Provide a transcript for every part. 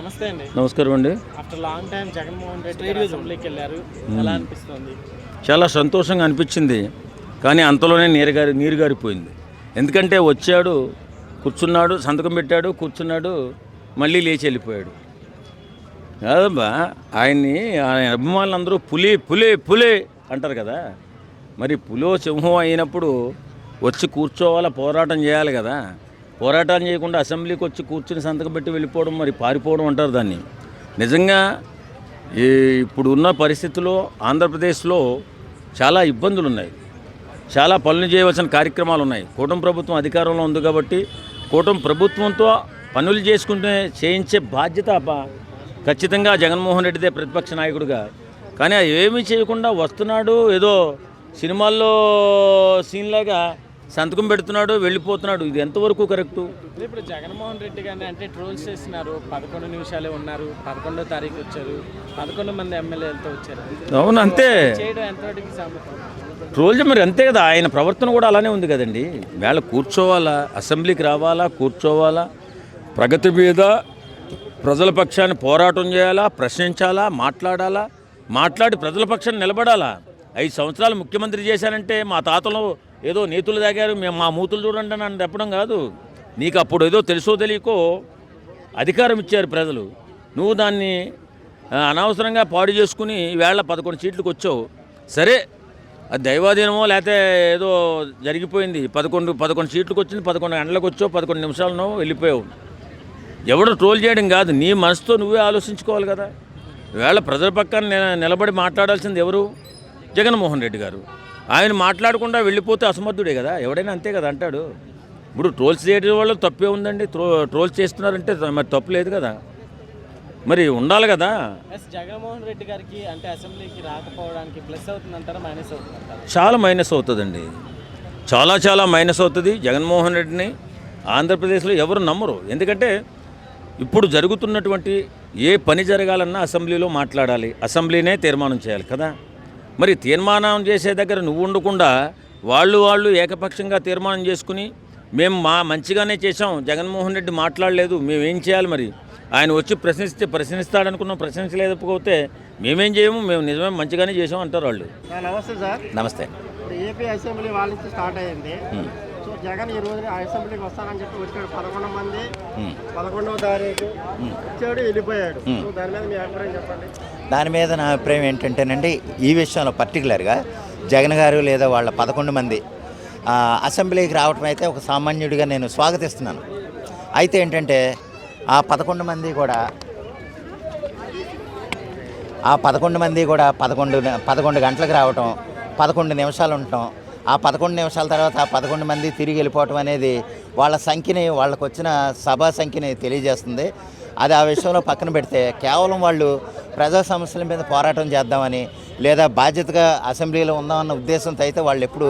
నమస్తే అండి. నమస్కారం అండి. After long time Jaganmohan Reddy గారు అసెంబ్లీకి వెళ్ళారు. ఎలా అనిపిస్తుంది? చాలా సంతోషంగా అనిపించింది. కానీ అంతలోనే నీరు గారిపోయింది. ఎందుకంటే వచ్చాడు, కూర్చున్నాడు, సంతకం పెట్టాడు, కూర్చున్నాడు, మళ్ళీ లేచి వెళ్ళిపోయాడు. కాదబ్బా, ఆయన అభిమానులందరూ పులి పులి పులి అంటారు కదా. మరి పులో సింహం అయినప్పుడు వచ్చి కూర్చోవాలా, పోరాటం చేయాలి కదా. పోరాటం చేయకుండా అసెంబ్లీకి వచ్చి కూర్చుని సంతకం పెట్టి వెళ్ళిపోవడం, మరి పారిపోవడం అంటారు దాన్ని. నిజంగా ఇప్పుడు ఉన్న పరిస్థితుల్లో ఆంధ్రప్రదేశ్లో చాలా ఇబ్బందులు ఉన్నాయి, చాలా పనులు చేయవలసిన కార్యక్రమాలు ఉన్నాయి. కూటమి ప్రభుత్వం అధికారంలో ఉంది కాబట్టి కూటమి ప్రభుత్వంతో పనులు చేయించే బాధ్యత ఖచ్చితంగా జగన్మోహన్ రెడ్డిదే ప్రతిపక్ష నాయకుడిగా. కానీ ఏమీ చేయకుండా వస్తున్నాడు, ఏదో సినిమాల్లో సీన్లాగా సంతకం పెడుతున్నాడు, వెళ్ళిపోతున్నాడు. ఇది ఎంతవరకు కరెక్టు? ఇప్పుడు జగన్మోహన్ రెడ్డి గారిని అంటే ట్రోల్స్ చేస్తున్నారు. 11 నిమిషాలే ఉన్నారు, 11వ తారీఖు వచ్చారు, 11 మంది ఎమ్మెల్యేలతో వచ్చారు. అవును, అంతే చేయడం ఎంతవరకు సమ్మతం? ట్రోల్ మరి అంతే కదా. ఆయన ప్రవర్తన కూడా అలానే ఉంది కదండి. వేళ కూర్చోవాలా, అసెంబ్లీకి రావాలా, కూర్చోవాలా, ప్రగతి మీద ప్రజల పక్షాన్ని పోరాటం చేయాలా, ప్రశ్నించాలా, మాట్లాడి ప్రజల పక్షాన్ని నిలబడాలా. 5 సంవత్సరాలు ముఖ్యమంత్రి చేశానంటే మా తాతలు ఏదో నీతులు తాగారు, మేము మా మూతులు చూడండి అని చెప్పడం కాదు. నీకు అప్పుడు ఏదో తెలుసో తెలియకో అధికారం ఇచ్చారు ప్రజలు, నువ్వు దాన్ని అనవసరంగా పాడు చేసుకుని వేళ 11 సీట్లకు వచ్చావు. సరే, అది దైవాధీనమో లేకపోతే ఏదో జరిగిపోయింది. 11 సీట్లకు వచ్చింది, 11 గంటలకు వచ్చావు, 11 నిమిషాలను వెళ్ళిపోయావు. ఎవడు ట్రోల్ చేయడం కాదు, నీ మనసుతో నువ్వే ఆలోచించుకోవాలి కదా. వేళ ప్రజల పక్కన నిలబడి మాట్లాడాల్సింది ఎవరు? జగన్మోహన్ రెడ్డి గారు. ఆయన మాట్లాడకుండా వెళ్ళిపోతే అసమర్థుడే కదా. ఎవడైనా అంతే కదా అంటాడు. ఇప్పుడు ట్రోల్స్ చేయడం వల్ల తప్పే ఉందండి. ట్రోల్స్ చేస్తున్నారంటే మరి తప్పు లేదు కదా, మరి ఉండాలి కదా. జగన్మోహన్ రెడ్డి గారికి అంటే అసెంబ్లీకి రాకపోవడానికి ప్లస్ అవుతుందంటారా, మైనస్ అవుతుందంటారా? చాలా మైనస్ అవుతుందండి, చాలా మైనస్ అవుతుంది. జగన్మోహన్ రెడ్డిని ఆంధ్రప్రదేశ్లో ఎవరు నమ్మరు. ఎందుకంటే ఇప్పుడు జరుగుతున్నటువంటి ఏ పని జరగాలన్నా అసెంబ్లీలో మాట్లాడాలి, అసెంబ్లీనే తీర్మానం చేయాలి కదా. మరి తీర్మానం చేసే దగ్గర నువ్వు ఉండకుండా వాళ్ళు ఏకపక్షంగా తీర్మానం చేసుకుని మేము మంచిగానే చేసాం, జగన్మోహన్ రెడ్డి మాట్లాడలేదు, మేమేం చేయాలి? మరి ఆయన వచ్చి ప్రశ్నిస్తాడనుకున్నాం, ప్రశ్నించలేకపోతే మేమేం చేయము, మేము నిజమే మంచిగానే చేసాం అంటారు వాళ్ళు. నమస్తే సార్. నమస్తే. ఏపీ అసెంబ్లీ వాళ్ళ నుంచి స్టార్ట్ అయ్యింది. సో జగన్ ఈ రోజు అసెంబ్లీకి వస్తానని చెప్పి వచ్చాడు. 11 మంది 11వ తారీఖు వచ్చాడు, వెళ్ళిపోయాడు. సో దాని మీద మీ అభిప్రాయం చెప్పండి. దాని మీద నా అభిప్రాయం ఏంటంటేనండి, ఈ విషయంలో పర్టికులర్గా జగన్ గారు లేదా వాళ్ళ 11 మంది అసెంబ్లీకి రావటం అయితే ఒక సామాన్యుడిగా నేను స్వాగతిస్తున్నాను. అయితే ఏంటంటే ఆ 11 మంది కూడా 11 గంటలకు రావటం, 11 నిమిషాలు ఉండటం, ఆ 11 నిమిషాల తర్వాత ఆ 11 మంది తిరిగి వెళ్ళిపోవటం అనేది వాళ్ళ సంఖ్యని, వాళ్ళకు వచ్చిన సభా సంఖ్యని తెలియజేస్తుంది. అది ఆ విషయంలో పక్కన పెడితే కేవలం వాళ్ళు ప్రజా సమస్యల మీద పోరాటం చేద్దామని లేదా బాధ్యతగా అసెంబ్లీలో ఉందామన్న ఉద్దేశంతో అయితే వాళ్ళు ఎప్పుడు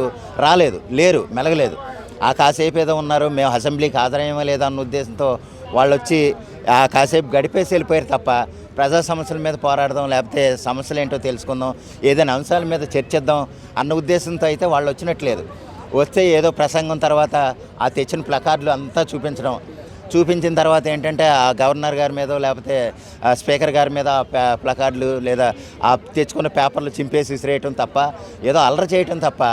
లేరు, మెలగలేదు. ఆ కాసేపు ఏదో ఉన్నారు, మేము అసెంబ్లీకి హాజరయ్యమో లేదా అన్న ఉద్దేశంతో వాళ్ళు వచ్చి ఆ కాసేపు గడిపేసి వెళ్ళిపోయారు తప్ప ప్రజా సమస్యల మీద పోరాడదాం, లేకపోతే సమస్యలు ఏంటో తెలుసుకుందాం, ఏదైనా అంశాల మీద చర్చిద్దాం అన్న ఉద్దేశంతో అయితే వాళ్ళు వచ్చినట్లేదు. వస్తే ఏదో ప్రసంగం తర్వాత ఆ తెచ్చిన ప్లకార్డులు అంతా చూపించిన తర్వాత ఏంటంటే ఆ గవర్నర్ గారి మీద లేకపోతే స్పీకర్ గారి మీద ప్లకార్డులు లేదా ఆ తెచ్చుకున్న పేపర్లు చింపేసి విసిరేయటం తప్ప, ఏదో అల్లరి చేయటం తప్ప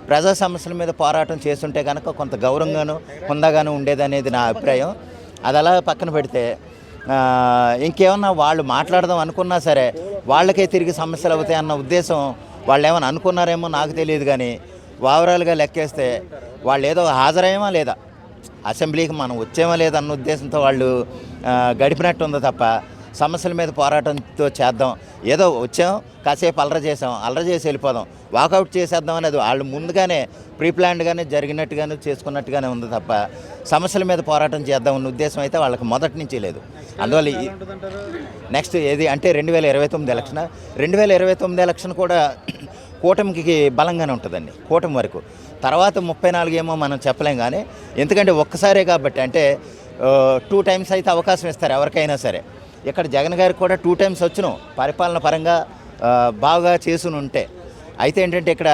ప్రజా సమస్యల మీద పోరాటం చేస్తుంటే కనుక కొంత గౌరవంగాను హుందాగాను ఉండేదనేది నా అభిప్రాయం. అది అలా పక్కన పెడితే ఇంకేమన్నా వాళ్ళు మాట్లాడదాం అనుకున్నా సరే వాళ్ళకే తిరిగి సమస్యలు అవుతాయి అన్న ఉద్దేశం వాళ్ళు ఏమైనా అనుకున్నారేమో నాకు తెలియదు. కానీ ఓవరాల్గా లెక్కేస్తే వాళ్ళు ఏదో హాజరయ్యమా లేదా, అసెంబ్లీకి మనం వచ్చేమో లేదన్న ఉద్దేశంతో వాళ్ళు గడిపినట్టు ఉంది తప్ప సమస్యల మీద పోరాటంతో చేద్దాం, ఏదో వచ్చాం కాసేపు అల్లరి చేసి వెళ్ళిపోదాం, వాకౌట్ చేసేద్దాం అనేది వాళ్ళు ముందుగానే ప్రీప్లాన్డ్గానే జరిగినట్టుగానే చేసుకున్నట్టుగానే ఉంది తప్ప సమస్యల మీద పోరాటం చేద్దాం అన్న ఉద్దేశం అయితే వాళ్ళకి మొదటి నుంచి లేదు. అందువల్ల నెక్స్ట్ ఏది అంటే 2029 ఎలక్షన్. 2029 ఎలక్షన్ కూడా కూటమికి బలంగానే ఉంటుందండి. కూటమి వరకు తర్వాత 34 ఏమో మనం చెప్పలేం. కానీ ఎందుకంటే ఒక్కసారే కాబట్టి అంటే 2 టైమ్స్ అయితే అవకాశం ఇస్తారు ఎవరికైనా సరే. ఇక్కడ జగన్ గారికి కూడా 2 టైమ్స్ వచ్చును పరిపాలన పరంగా బాగా చేసుని ఉంటే. అయితే ఏంటంటే ఇక్కడ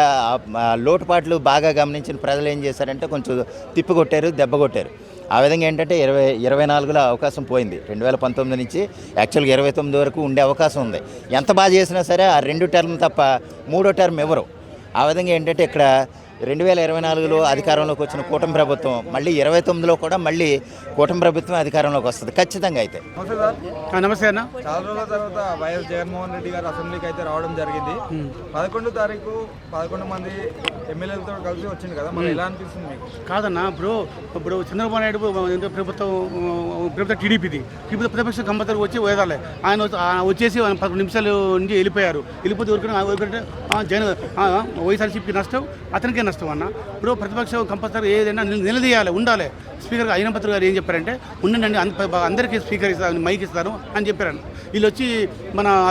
లోటుపాట్లు బాగా గమనించిన ప్రజలు ఏం చేశారంటే కొంచెం తిప్పికొట్టారు, దెబ్బ కొట్టారు. ఆ విధంగా ఏంటంటే 2024లో అవకాశం పోయింది. 2019 నుంచి యాక్చువల్గా 29 వరకు ఉండే అవకాశం ఉంది. ఎంత బాగా చేసినా సరే ఆ 2 టర్మ్ తప్ప 3వ టర్మ్ ఎవరు. ఆ విధంగా ఏంటంటే ఇక్కడ 2024లో అధికారంలోకి వచ్చిన కూటమి ప్రభుత్వం మళ్ళీ 29లో కూడా మళ్ళీ కూటమి ప్రభుత్వం అధికారంలోకి వస్తుంది ఖచ్చితంగా. అయితే నమస్తే అన్న. చాలా రోజుల తర్వాత వైఎస్ జగన్మోహన్ రెడ్డి గారు అసెంబ్లీకి అయితే రావడం జరిగింది. 11వ తారీఖు 11 మంది ఎమ్మెల్యేలతో కలిసి వచ్చింది కదా, మరి ఎలా అనిపిస్తుంది మీకు? కాదన్న ఇప్పుడు చంద్రబాబు నాయుడు ప్రభుత్వం టీడీపీది ప్రతిపక్ష కంపల్సరీ వచ్చి వేదాలే ఆయన వచ్చేసి 11 నిమిషాలు నుంచి వెళ్ళిపోతే ఊరికంటే జగన్ వైఎస్ఆర్సీపీకి నష్టం, అతనికే నష్టం అన్న. ఇప్పుడు ప్రతిపక్షం కంపల్సరీ ఏదైనా నిలదీయాలి, ఉండాలి. స్పీకర్ అయినపత్రి గారు ఏం చెప్పారంటే ఉండండి అందరికీ స్పీకర్ ఇస్తాను, మైక్ ఇస్తాను అని చెప్పారు. వీళ్ళు వచ్చి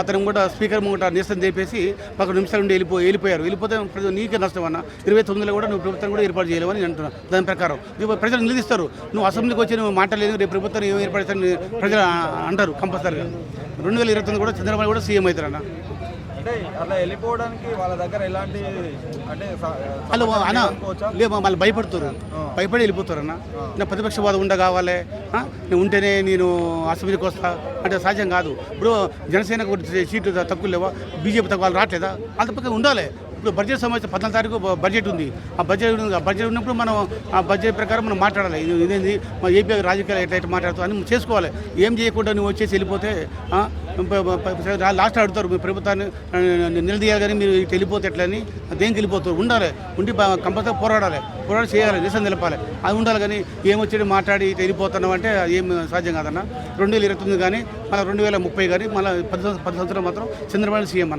అతను కూడా స్పీకర్ ముంగట నిరసన చేపేసి 11 నిమిషాల నుండి వెళ్ళిపోతే నీకే నష్టం అన్న. 29లో కూడా నువ్వు ప్రభుత్వం కూడా ఏర్పాటు చేయలేవని నేను అంటున్నాను. దాని ప్రకారం ప్రజలు నిలదీస్తారు. నువ్వు అసెంబ్లీకి వచ్చి నువ్వు మాట్లాడలేదు, రేపు ప్రభుత్వం ఏం ఏర్పడతారని ప్రజలు అంటారు కంపల్సరీగా. 2029 కూడా చంద్రబాబు కూడా సీఎం అవుతారన్న. అంటే అలా వెళ్ళిపోవడానికి వాళ్ళ దగ్గర ఎలాంటి అంటే వాళ్ళు అన్న వాళ్ళు భయపడి వెళ్ళిపోతారు అన్న. నా ప్రతిపక్షవాదం కావాలి, నేను ఉంటేనే నేను అసెంబ్లీకి వస్తా అంటే సాధ్యం కాదు. ఇప్పుడు జనసేనకు సీట్లు తక్కువ లేవా, బీజేపీ తక్కువ వాళ్ళు రావట్లేదా, వాళ్ళ పక్కన ఉండాలి. ఇప్పుడు బడ్జెట్ సమావేశం 14 తారీఖు బడ్జెట్ ఉంది. ఆ బడ్జెట్ ఉన్నప్పుడు మనం ఆ బడ్జెట్ ప్రకారం మనం మాట్లాడాలి. ఇదేంది మా ఏపీ రాజకీయాలు ఎట్లయితే మాట్లాడుతూ అని చేసుకోవాలి. ఏం చేయకుండా నువ్వు వచ్చేసి వెళ్ళిపోతే లాస్ట్ అడుగుతారు మీ ప్రభుత్వాన్ని నిలదీయాలి, కానీ మీరు వెళ్ళిపోతే ఎట్లని దేనికి వెళ్ళిపోతారు. ఉండి కంపల్సరీ పోరాడి చేయాలి, నిరసన నిలపాలి. అది ఉండాలి. కానీ ఏమొచ్చి మాట్లాడి వెళ్ళిపోతున్నాం అంటే ఏం సాధ్యం కాదన్న. 2029 కానీ మళ్ళీ 2030 కానీ మళ్ళీ 10 సంవత్సరాలు మాత్రం చంద్రబాబు సీఎం అన్న.